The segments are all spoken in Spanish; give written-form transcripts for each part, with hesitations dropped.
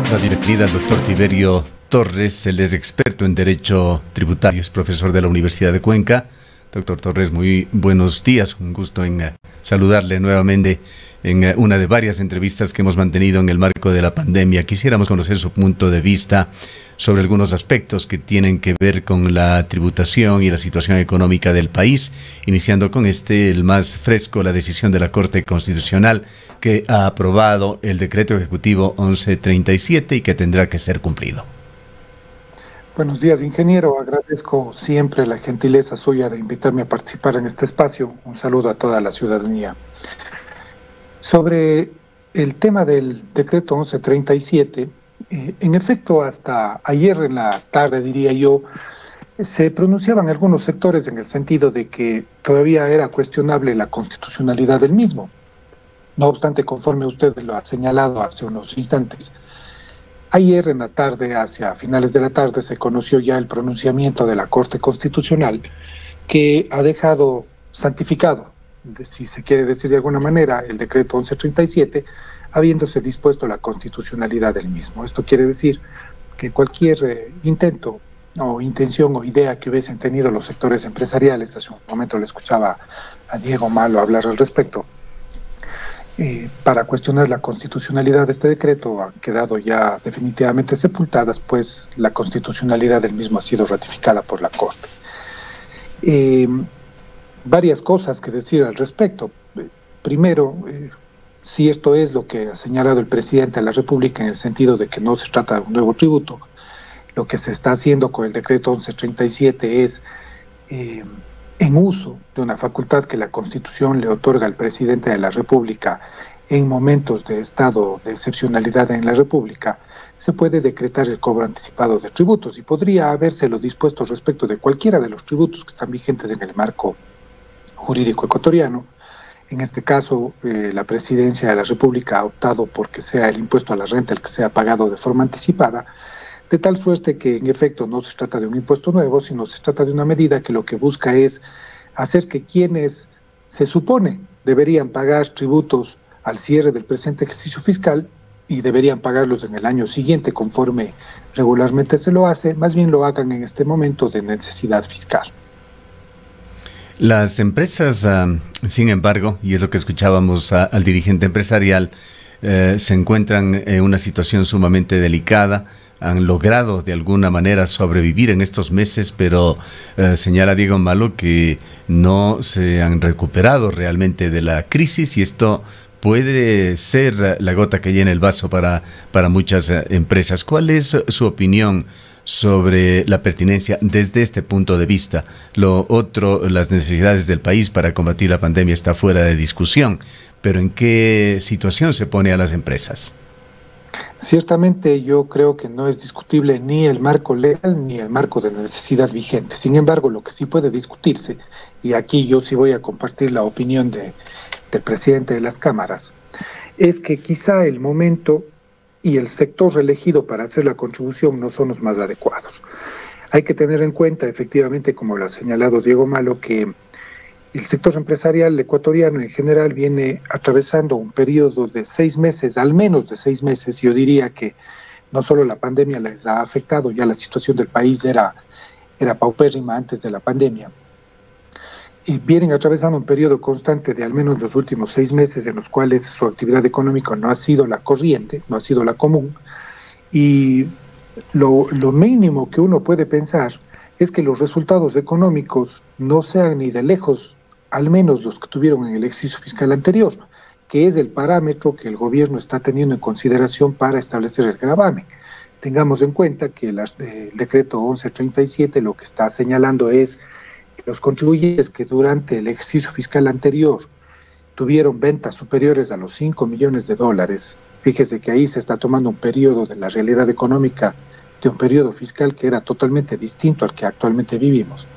La bienvenida al doctor Tiberio Torres, él es experto en Derecho Tributario, es profesor de la Universidad de Cuenca. Doctor Torres, muy buenos días, un gusto en saludarle nuevamente en una de varias entrevistas que hemos mantenido en el marco de la pandemia. Quisiéramos conocer su punto de vista sobre algunos aspectos que tienen que ver con la tributación y la situación económica del país, iniciando con el más fresco, la decisión de la Corte Constitucional que ha aprobado el Decreto Ejecutivo 1137 y que tendrá que ser cumplido. Buenos días, ingeniero. Agradezco siempre la gentileza suya de invitarme a participar en este espacio. Un saludo a toda la ciudadanía. Sobre el tema del decreto 1137, en efecto, hasta ayer en la tarde, diría yo, se pronunciaban algunos sectores en el sentido de que todavía era cuestionable la constitucionalidad del mismo. No obstante, conforme usted lo ha señalado hace unos instantes, ayer en la tarde, hacia finales de la tarde, se conoció ya el pronunciamiento de la Corte Constitucional que ha dejado santificado, si se quiere decir de alguna manera, el decreto 1137, habiéndose dispuesto la constitucionalidad del mismo. Esto quiere decir que cualquier intento o intención o idea que hubiesen tenido los sectores empresariales, hace un momento le escuchaba a Diego Malo hablar al respecto, para cuestionar la constitucionalidad de este decreto han quedado ya definitivamente sepultadas, pues la constitucionalidad del mismo ha sido ratificada por la Corte. Varias cosas que decir al respecto. Primero, si esto es lo que ha señalado el presidente de la República en el sentido de que no se trata de un nuevo tributo, lo que se está haciendo con el decreto 1137 es en uso de una facultad que la Constitución le otorga al presidente de la República en momentos de estado de excepcionalidad en la República, se puede decretar el cobro anticipado de tributos y podría habérselo dispuesto respecto de cualquiera de los tributos que están vigentes en el marco jurídico ecuatoriano. En este caso, la presidencia de la República ha optado por que sea el impuesto a la renta el que sea pagado de forma anticipada, de tal suerte que en efecto no se trata de un impuesto nuevo, sino se trata de una medida que lo que busca es hacer que quienes se supone deberían pagar tributos al cierre del presente ejercicio fiscal y deberían pagarlos en el año siguiente conforme regularmente se lo hace, más bien lo hagan en este momento de necesidad fiscal. Las empresas, sin embargo, y es lo que escuchábamos al dirigente empresarial, se encuentran en una situación sumamente delicada. Han logrado de alguna manera sobrevivir en estos meses, pero señala Diego Malo que no se han recuperado realmente de la crisis y esto puede ser la gota que llena el vaso para muchas empresas. ¿Cuál es su opinión sobre la pertinencia desde este punto de vista? Lo otro, las necesidades del país para combatir la pandemia está fuera de discusión, pero ¿en qué situación se pone a las empresas? Ciertamente yo creo que no es discutible ni el marco legal ni el marco de necesidad vigente. Sin embargo, lo que sí puede discutirse, y aquí yo sí voy a compartir la opinión del presidente de las cámaras, es que quizá el momento y el sector elegido para hacer la contribución no son los más adecuados. Hay que tener en cuenta, efectivamente, como lo ha señalado Diego Malo, que el sector empresarial ecuatoriano en general viene atravesando un periodo de 6 meses, al menos de 6 meses. Yo diría que no solo la pandemia les ha afectado, ya la situación del país era paupérrima antes de la pandemia. Y vienen atravesando un periodo constante de al menos los últimos 6 meses en los cuales su actividad económica no ha sido la corriente, no ha sido la común. Y lo mínimo que uno puede pensar es que los resultados económicos no sean ni de lejos al menos los que tuvieron en el ejercicio fiscal anterior, que es el parámetro que el gobierno está teniendo en consideración para establecer el gravamen. Tengamos en cuenta que el decreto 1137 lo que está señalando es que los contribuyentes que durante el ejercicio fiscal anterior tuvieron ventas superiores a los 5 millones de dólares, fíjese que ahí se está tomando un periodo de la realidad económica de un periodo fiscal que era totalmente distinto al que actualmente vivimos,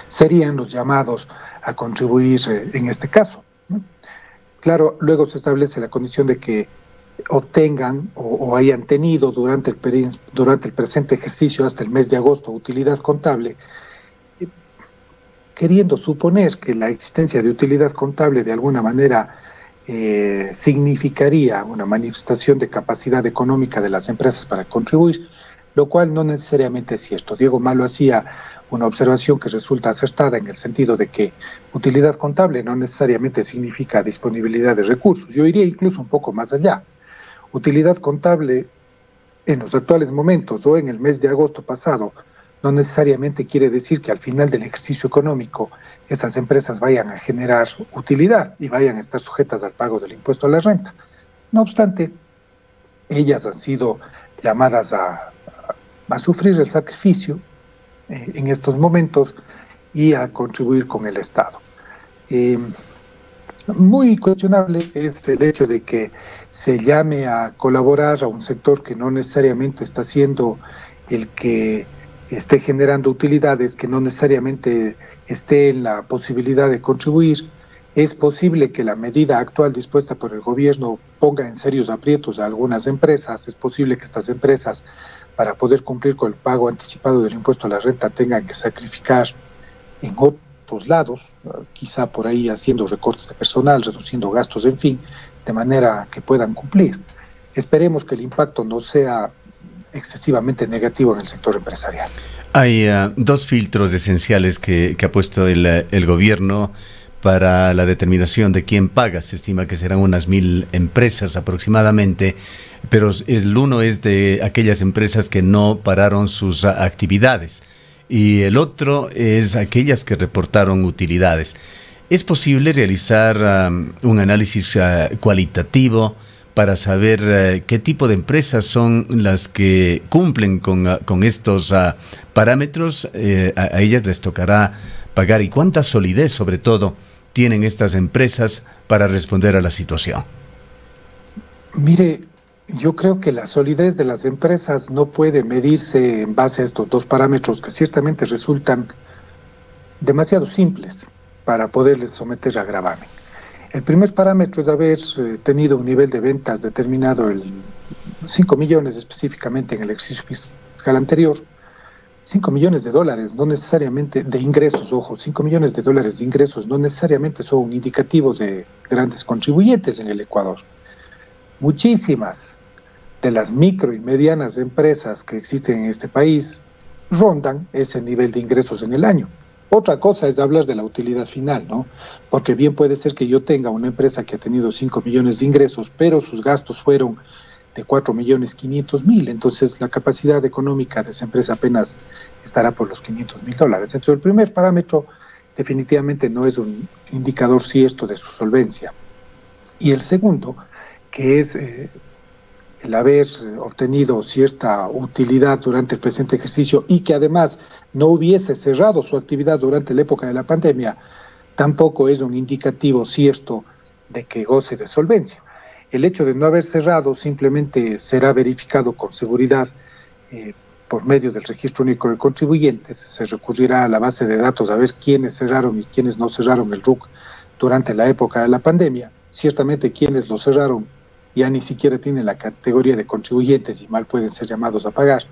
serían los llamados a contribuir en este caso, ¿no? Claro, luego se establece la condición de que obtengan o hayan tenido durante el presente ejercicio hasta el mes de agosto utilidad contable, queriendo suponer que la existencia de utilidad contable de alguna manera significaría una manifestación de capacidad económica de las empresas para contribuir, lo cual no necesariamente es cierto. Diego Malo hacía una observación que resulta acertada en el sentido de que utilidad contable no necesariamente significa disponibilidad de recursos. Yo iría incluso un poco más allá. Utilidad contable en los actuales momentos o en el mes de agosto pasado no necesariamente quiere decir que al final del ejercicio económico esas empresas vayan a generar utilidad y vayan a estar sujetas al pago del impuesto a la renta. No obstante, ellas han sido llamadas a sufrir el sacrificio en estos momentos y a contribuir con el Estado. Muy cuestionable es el hecho de que se llame a colaborar a un sector que no necesariamente está siendo el que esté generando utilidades, que no necesariamente esté en la posibilidad de contribuir. Es posible que la medida actual dispuesta por el gobierno ponga en serios aprietos a algunas empresas. Es posible que estas empresas, para poder cumplir con el pago anticipado del impuesto a la renta, tengan que sacrificar en otros lados, quizá por ahí haciendo recortes de personal, reduciendo gastos, en fin, de manera que puedan cumplir. Esperemos que el impacto no sea excesivamente negativo en el sector empresarial. Hay dos filtros esenciales que ha puesto el gobierno para la determinación de quién paga. Se estima que serán unas 1.000 empresas aproximadamente, pero el uno es de aquellas empresas que no pararon sus actividades y el otro es aquellas que reportaron utilidades. ¿Es posible realizar un análisis cualitativo para saber qué tipo de empresas son las que cumplen con estos parámetros? A ellas les tocará pagar, y cuánta solidez sobre todo tienen estas empresas para responder a la situación. Mire, yo creo que la solidez de las empresas no puede medirse en base a estos dos parámetros que ciertamente resultan demasiado simples para poderles someter a gravamen. El primer parámetro es haber tenido un nivel de ventas determinado en 5 millones específicamente en el ejercicio fiscal anterior. 5 millones de dólares, no necesariamente de ingresos, ojo, 5 millones de dólares de ingresos no necesariamente son un indicativo de grandes contribuyentes en el Ecuador. Muchísimas de las micro y medianas empresas que existen en este país rondan ese nivel de ingresos en el año. Otra cosa es hablar de la utilidad final, ¿no? Porque bien puede ser que yo tenga una empresa que ha tenido 5 millones de ingresos, pero sus gastos fueron de 4.500.000, entonces la capacidad económica de esa empresa apenas estará por los $500.000. Entonces el primer parámetro definitivamente no es un indicador cierto de su solvencia. Y el segundo, que es el haber obtenido cierta utilidad durante el presente ejercicio y que además no hubiese cerrado su actividad durante la época de la pandemia, tampoco es un indicativo cierto de que goce de solvencia. El hecho de no haber cerrado simplemente será verificado con seguridad por medio del Registro Único de Contribuyentes. Se recurrirá a la base de datos a ver quiénes cerraron y quiénes no cerraron el RUC durante la época de la pandemia. Ciertamente quienes lo cerraron ya ni siquiera tienen la categoría de contribuyentes y mal pueden ser llamados a pagar.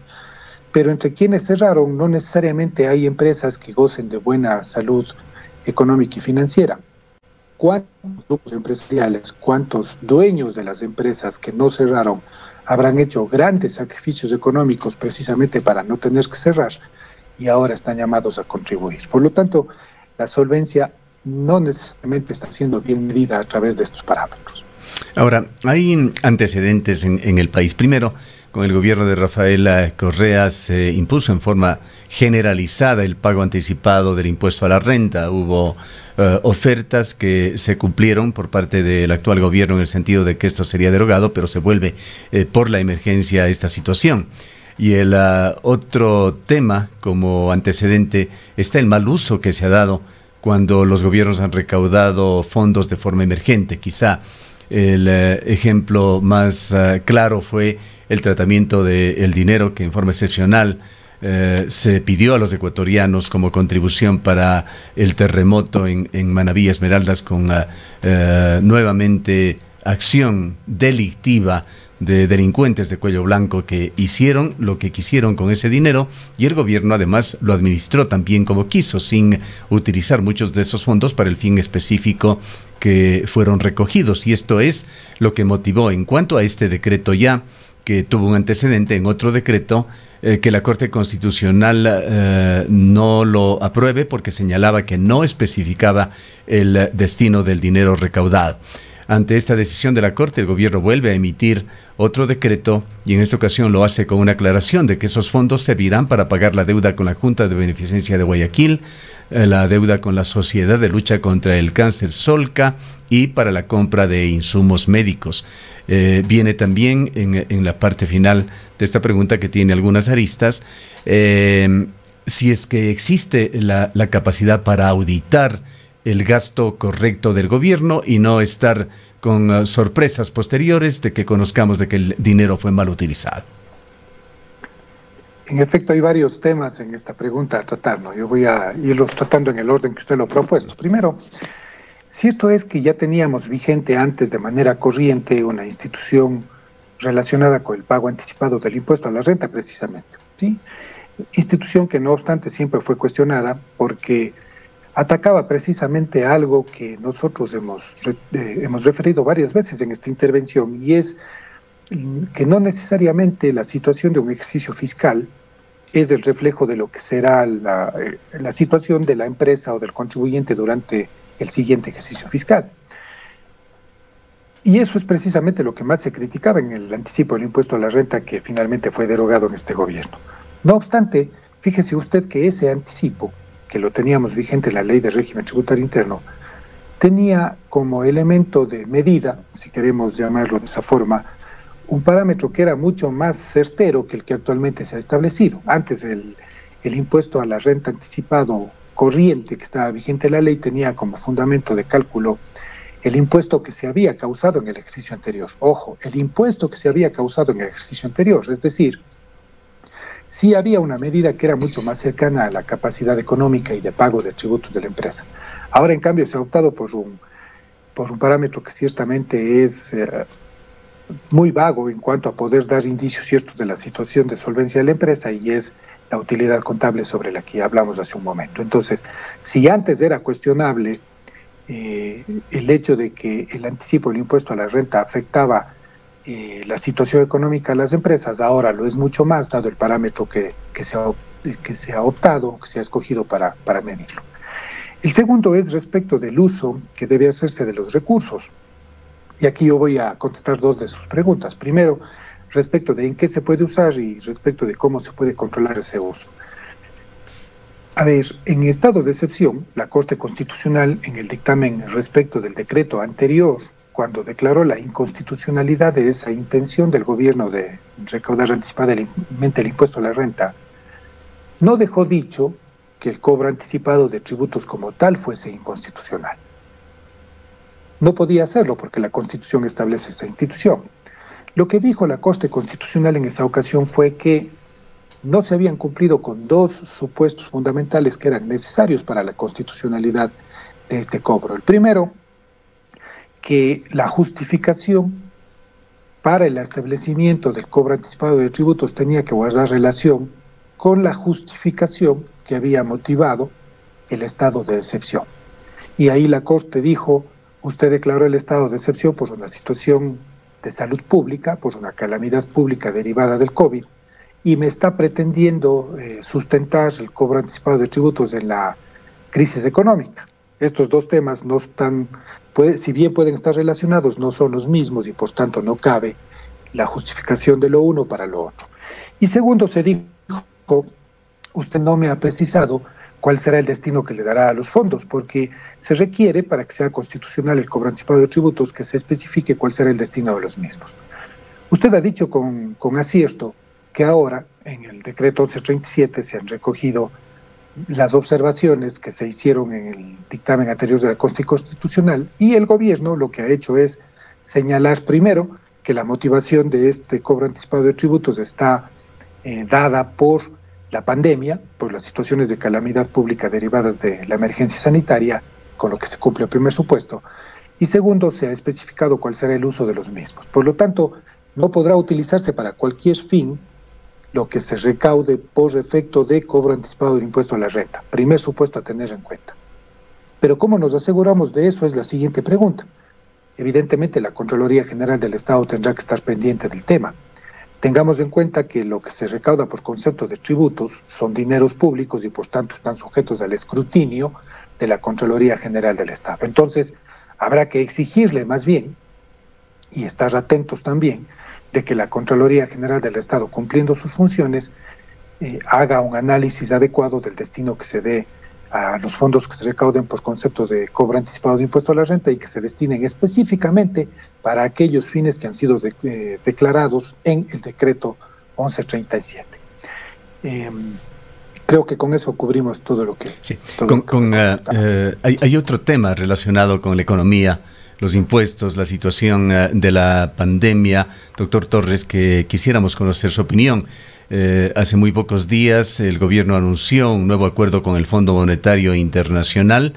Pero entre quienes cerraron no necesariamente hay empresas que gocen de buena salud económica y financiera. ¿Cuántos grupos empresariales, cuántos dueños de las empresas que no cerraron habrán hecho grandes sacrificios económicos precisamente para no tener que cerrar y ahora están llamados a contribuir? Por lo tanto, la solvencia no necesariamente está siendo bien medida a través de estos parámetros. Ahora, hay antecedentes en el país. Primero, con el gobierno de Rafael Correa se impuso en forma generalizada el pago anticipado del impuesto a la renta. Hubo ofertas que se cumplieron por parte del actual gobierno en el sentido de que esto sería derogado, pero se vuelve por la emergencia a esta situación. Y el otro tema como antecedente está el mal uso que se ha dado cuando los gobiernos han recaudado fondos de forma emergente. Quizá el ejemplo más claro fue el tratamiento del dinero que en forma excepcional se pidió a los ecuatorianos como contribución para el terremoto en Manabí Esmeraldas, con nuevamente acción delictiva de delincuentes de cuello blanco que hicieron lo que quisieron con ese dinero, y el gobierno además lo administró también como quiso, sin utilizar muchos de esos fondos para el fin específico que fueron recogidos. Y esto es lo que motivó, en cuanto a este decreto ya, que tuvo un antecedente en otro decreto, que la Corte Constitucional no lo apruebe porque señalaba que no especificaba el destino del dinero recaudado. Ante esta decisión de la Corte, el gobierno vuelve a emitir otro decreto, y en esta ocasión lo hace con una aclaración de que esos fondos servirán para pagar la deuda con la Junta de Beneficencia de Guayaquil, la deuda con la Sociedad de Lucha contra el Cáncer Solca y para la compra de insumos médicos. Viene también en la parte final de esta pregunta, que tiene algunas aristas, si es que existe la capacidad para auditar el gasto correcto del gobierno y no estar con sorpresas posteriores de que conozcamos de que el dinero fue mal utilizado. En efecto, hay varios temas en esta pregunta a tratar, ¿no? Yo voy a irlos tratando en el orden que usted lo ha propuesto. Primero, cierto es que ya teníamos vigente antes de manera corriente una institución relacionada con el pago anticipado del impuesto a la renta, precisamente, ¿sí? Institución que no obstante siempre fue cuestionada porque atacaba precisamente algo que nosotros hemos referido varias veces en esta intervención, y es que no necesariamente la situación de un ejercicio fiscal es el reflejo de lo que será la situación de la empresa o del contribuyente durante el siguiente ejercicio fiscal. Y eso es precisamente lo que más se criticaba en el anticipo del impuesto a la renta, que finalmente fue derogado en este gobierno. No obstante, fíjese usted que ese anticipo, que lo teníamos vigente en la Ley de Régimen Tributario Interno, tenía como elemento de medida, si queremos llamarlo de esa forma, un parámetro que era mucho más certero que el que actualmente se ha establecido. Antes el impuesto a la renta anticipado corriente que estaba vigente en la ley tenía como fundamento de cálculo el impuesto que se había causado en el ejercicio anterior. Ojo, el impuesto que se había causado en el ejercicio anterior, es decir, sí había una medida que era mucho más cercana a la capacidad económica y de pago de tributos de la empresa. Ahora, en cambio, se ha optado por un parámetro que ciertamente es muy vago en cuanto a poder dar indicios ciertos de la situación de solvencia de la empresa, y es la utilidad contable sobre la que hablamos hace un momento. Entonces, si antes era cuestionable el hecho de que el anticipo del impuesto a la renta afectaba la situación económica de las empresas, ahora lo es mucho más, dado el parámetro que se ha optado, que se ha escogido para medirlo. El segundo es respecto del uso que debe hacerse de los recursos. Y aquí yo voy a contestar dos de sus preguntas. Primero, respecto de en qué se puede usar y respecto de cómo se puede controlar ese uso. A ver, en estado de excepción, la Corte Constitucional, en el dictamen respecto del decreto anterior, cuando declaró la inconstitucionalidad de esa intención del gobierno de recaudar anticipadamente el impuesto a la renta, no dejó dicho que el cobro anticipado de tributos como tal fuese inconstitucional. No podía hacerlo porque la Constitución establece esta institución. Lo que dijo la Corte Constitucional en esa ocasión fue que no se habían cumplido con dos supuestos fundamentales que eran necesarios para la constitucionalidad de este cobro. El primero, que la justificación para el establecimiento del cobro anticipado de tributos tenía que guardar relación con la justificación que había motivado el estado de excepción. Y ahí la Corte dijo: usted declaró el estado de excepción por una situación de salud pública, por una calamidad pública derivada del COVID, y me está pretendiendo sustentar el cobro anticipado de tributos en la crisis económica. Estos dos temas no están, si bien pueden estar relacionados, no son los mismos, y por tanto no cabe la justificación de lo uno para lo otro. Y segundo, se dijo: usted no me ha precisado cuál será el destino que le dará a los fondos, porque se requiere, para que sea constitucional el cobro anticipado de tributos, que se especifique cuál será el destino de los mismos. Usted ha dicho con acierto que ahora, en el decreto 1137, se han recogido las observaciones que se hicieron en el dictamen anterior de la Corte Constitucional, y el gobierno lo que ha hecho es señalar primero que la motivación de este cobro anticipado de tributos está dada por la pandemia, por las situaciones de calamidad pública derivadas de la emergencia sanitaria, con lo que se cumple el primer supuesto. Y segundo, se ha especificado cuál será el uso de los mismos. Por lo tanto, no podrá utilizarse para cualquier fin lo que se recaude por efecto de cobro anticipado del impuesto a la renta. Primer supuesto a tener en cuenta. Pero ¿cómo nos aseguramos de eso? Es la siguiente pregunta. Evidentemente, la Contraloría General del Estado tendrá que estar pendiente del tema. Tengamos en cuenta que lo que se recauda por concepto de tributos son dineros públicos y por tanto están sujetos al escrutinio de la Contraloría General del Estado. Entonces, habrá que exigirle más bien, y estar atentos también, de que la Contraloría General del Estado, cumpliendo sus funciones, haga un análisis adecuado del destino que se dé a los fondos que se recauden por concepto de cobro anticipado de impuesto a la renta y que se destinen específicamente para aquellos fines que han sido declarados en el decreto 1137. Creo que con eso cubrimos todo lo que... Sí, hay otro tema relacionado con la economía, los impuestos, la situación de la pandemia. Doctor Torres, que quisiéramos conocer su opinión. Hace muy pocos días el gobierno anunció un nuevo acuerdo con el Fondo Monetario Internacional.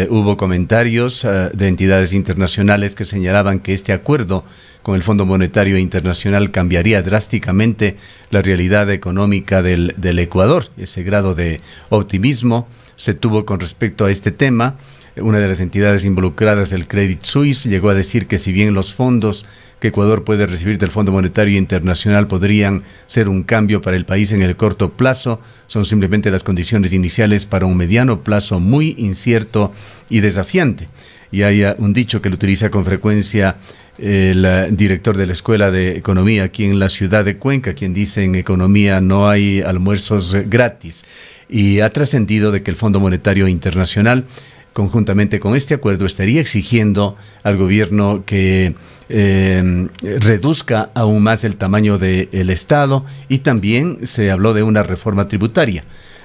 Hubo comentarios de entidades internacionales que señalaban que este acuerdo con el Fondo Monetario Internacional cambiaría drásticamente la realidad económica del Ecuador. Ese grado de optimismo se tuvo con respecto a este tema. Una de las entidades involucradas, el Credit Suisse, llegó a decir que si bien los fondos que Ecuador puede recibir del Fondo Monetario Internacional podrían ser un cambio para el país en el corto plazo, son simplemente las condiciones iniciales para un mediano plazo muy incierto y desafiante. Y hay un dicho que lo utiliza con frecuencia el director de la Escuela de Economía aquí en la ciudad de Cuenca, quien dice: en economía no hay almuerzos gratis. Y ha trascendido de que el Fondo Monetario Internacional, conjuntamente con este acuerdo, estaría exigiendo al gobierno que reduzca aún más el tamaño del Estado, y también se habló de una reforma tributaria.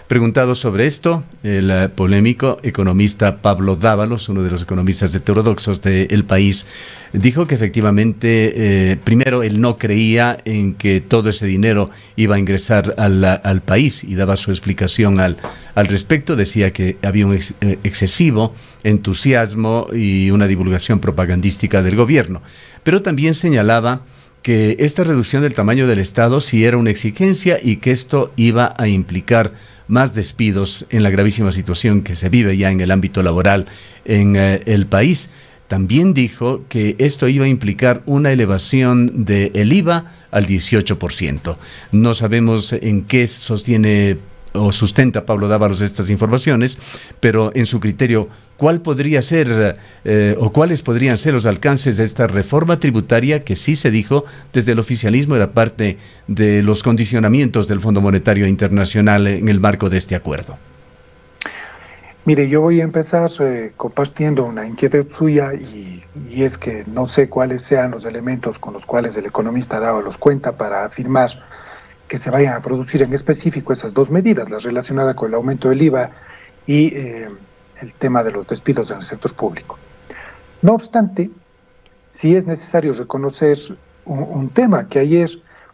Preguntado sobre esto, el polémico economista Pablo Dávalos, uno de los economistas heterodoxos del país, dijo que efectivamente, primero, él no creía en que todo ese dinero iba a ingresar al país, y daba su explicación al respecto. Decía que había un excesivo entusiasmo y una divulgación propagandística del gobierno, pero también señalaba que esta reducción del tamaño del Estado sí era una exigencia y que esto iba a implicar más despidos en la gravísima situación que se vive ya en el ámbito laboral en el país. También dijo que esto iba a implicar una elevación del IVA al 18%. No sabemos en qué sostiene o sustenta Pablo Dávalos estas informaciones, pero en su criterio, ¿cuál podría ser o cuáles podrían ser los alcances de esta reforma tributaria que sí se dijo desde el oficialismo era parte de los condicionamientos del Fondo Monetario Internacional en el marco de este acuerdo? Mire, yo voy a empezar compartiendo una inquietud suya y es que no sé cuáles sean los elementos con los cuales el economista Dávalos cuenta para afirmar que se vayan a producir en específico esas dos medidas, la relacionada con el aumento del IVA y el tema de los despidos en el sector público. No obstante, sí es necesario reconocer un tema que ayer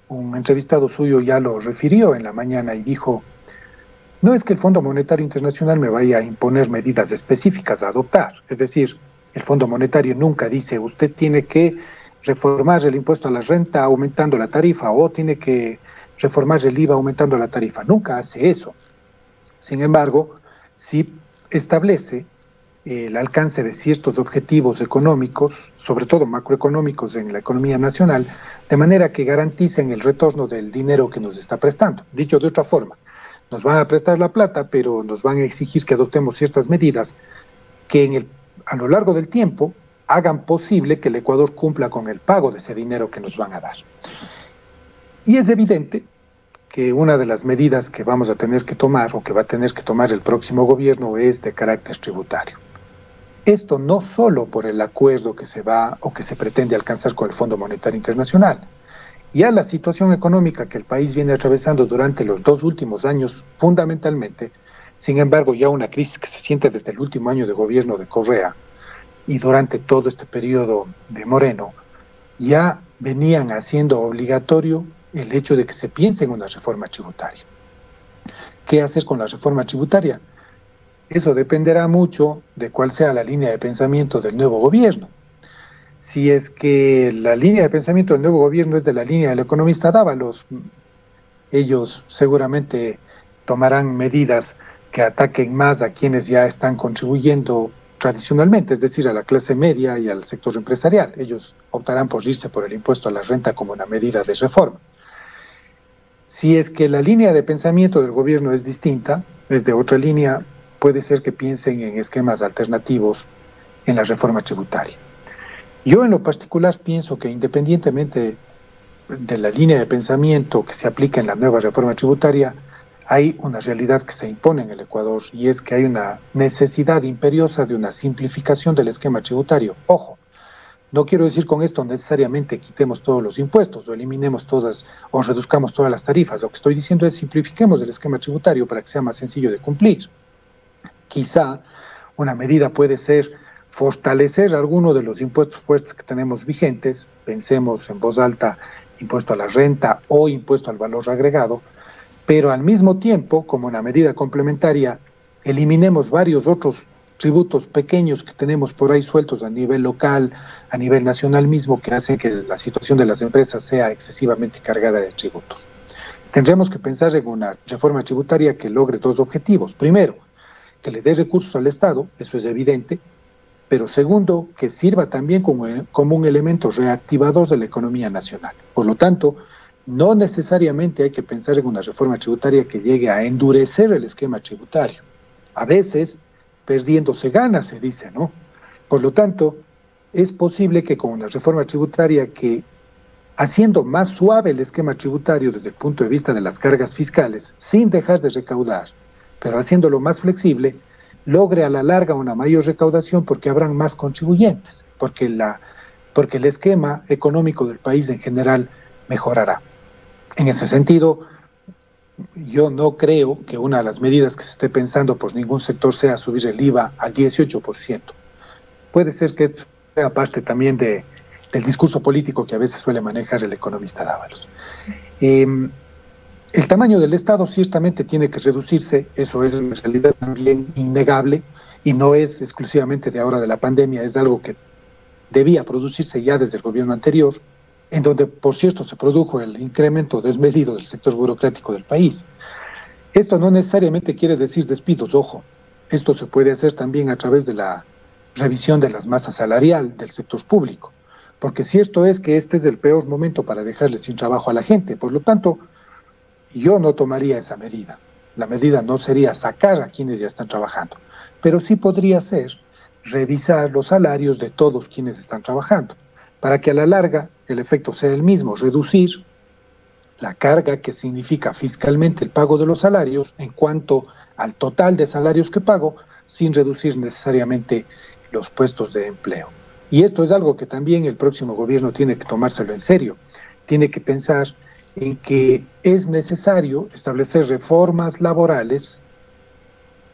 un entrevistado suyo ya lo refirió en la mañana y dijo: no es que el Fondo Monetario Internacional me vaya a imponer medidas específicas a adoptar. Es decir, el Fondo Monetario nunca dice usted tiene que reformar el impuesto a la renta aumentando la tarifa o tiene que reformar el IVA aumentando la tarifa. Nunca hace eso. Sin embargo, sí establece el alcance de ciertos objetivos económicos, sobre todo macroeconómicos en la economía nacional, de manera que garanticen el retorno del dinero que nos está prestando. Dicho de otra forma, nos van a prestar la plata, pero nos van a exigir que adoptemos ciertas medidas que a lo largo del tiempo hagan posible que el Ecuador cumpla con el pago de ese dinero que nos van a dar. Y es evidente que una de las medidas que vamos a tener que tomar o que va a tener que tomar el próximo gobierno es de carácter tributario. Esto no solo por el acuerdo que se va o que se pretende alcanzar con el Fondo Monetario Internacional, y a la situación económica que el país viene atravesando durante los 2 últimos años fundamentalmente, sin embargo ya una crisis que se siente desde el último año de gobierno de Correa y durante todo este periodo de Moreno, ya venían haciendo obligatorio el hecho de que se piense en una reforma tributaria. ¿Qué hacer con la reforma tributaria? Eso dependerá mucho de cuál sea la línea de pensamiento del nuevo gobierno. Si es que la línea de pensamiento del nuevo gobierno es de la línea del economista Dávalos, ellos seguramente tomarán medidas que ataquen más a quienes ya están contribuyendo tradicionalmente, es decir, a la clase media y al sector empresarial. Ellos optarán por irse por el impuesto a la renta como una medida de reforma. Si es que la línea de pensamiento del gobierno es distinta, es de otra línea, puede ser que piensen en esquemas alternativos en la reforma tributaria. Yo en lo particular pienso que independientemente de la línea de pensamiento que se aplica en la nueva reforma tributaria, hay una realidad que se impone en el Ecuador y es que hay una necesidad imperiosa de una simplificación del esquema tributario. Ojo, no quiero decir con esto necesariamente quitemos todos los impuestos o eliminemos todas o reduzcamos todas las tarifas. Lo que estoy diciendo es simplifiquemos el esquema tributario para que sea más sencillo de cumplir. Quizá una medida puede ser fortalecer alguno de los impuestos fuertes que tenemos vigentes, pensemos en voz alta impuesto a la renta o impuesto al valor agregado, pero al mismo tiempo, como una medida complementaria, eliminemos varios otros tributos pequeños que tenemos por ahí sueltos a nivel local, a nivel nacional mismo, que hacen que la situación de las empresas sea excesivamente cargada de tributos. Tendremos que pensar en una reforma tributaria que logre dos objetivos. Primero, que le dé recursos al Estado, eso es evidente, pero segundo, que sirva también como un elemento reactivador de la economía nacional. Por lo tanto, no necesariamente hay que pensar en una reforma tributaria que llegue a endurecer el esquema tributario. A veces, perdiendo se gana, se dice, ¿no? Por lo tanto, es posible que con una reforma tributaria que, haciendo más suave el esquema tributario desde el punto de vista de las cargas fiscales, sin dejar de recaudar, pero haciéndolo más flexible, logre a la larga una mayor recaudación porque habrán más contribuyentes, porque el esquema económico del país en general mejorará. En ese sentido, yo no creo que una de las medidas que se esté pensando por ningún sector sea subir el IVA al 18%. Puede ser que esto sea parte también del discurso político que a veces suele manejar el economista Dávalos. El tamaño del Estado ciertamente tiene que reducirse, eso es una realidad también innegable y no es exclusivamente de ahora de la pandemia, es algo que debía producirse ya desde el gobierno anterior, en donde, por cierto, se produjo el incremento desmedido del sector burocrático del país. Esto no necesariamente quiere decir despidos, ojo, esto se puede hacer también a través de la revisión de las masas salarial del sector público, porque cierto es que este es el peor momento para dejarle sin trabajo a la gente, por lo tanto, yo no tomaría esa medida. La medida no sería sacar a quienes ya están trabajando, pero sí podría ser revisar los salarios de todos quienes están trabajando, para que a la larga el efecto sea el mismo, reducir la carga que significa fiscalmente el pago de los salarios en cuanto al total de salarios que pago, sin reducir necesariamente los puestos de empleo. Y esto es algo que también el próximo gobierno tiene que tomárselo en serio, tiene que pensar en que es necesario establecer reformas laborales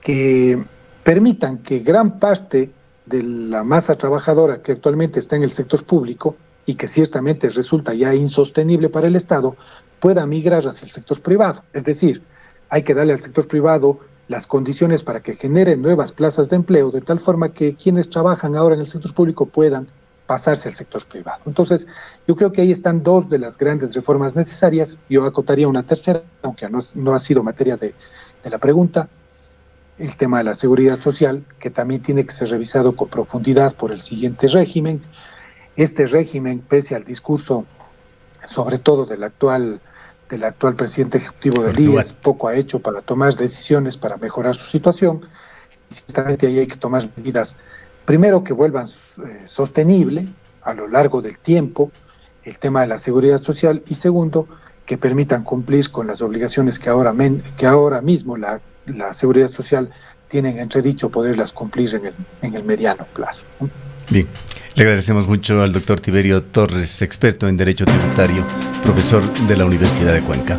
que permitan que gran parte de la masa trabajadora que actualmente está en el sector público y que ciertamente resulta ya insostenible para el Estado, pueda migrar hacia el sector privado. Es decir, hay que darle al sector privado las condiciones para que genere nuevas plazas de empleo, de tal forma que quienes trabajan ahora en el sector público puedan pasarse al sector privado. Entonces, yo creo que ahí están dos de las grandes reformas necesarias. Yo acotaría una tercera, aunque no ha sido materia de la pregunta, el tema de la seguridad social, que también tiene que ser revisado con profundidad por el siguiente régimen. Este régimen, pese al discurso, sobre todo del actual presidente ejecutivo del IES, poco ha hecho para tomar decisiones para mejorar su situación. Y ciertamente ahí hay que tomar medidas, primero que vuelvan sostenible a lo largo del tiempo el tema de la seguridad social y segundo, que permitan cumplir con las obligaciones que ahora mismo la seguridad social tiene en entredicho poderlas cumplir en el mediano plazo. Bien, le agradecemos mucho al doctor Tiberio Torres, experto en Derecho Tributario, profesor de la Universidad de Cuenca.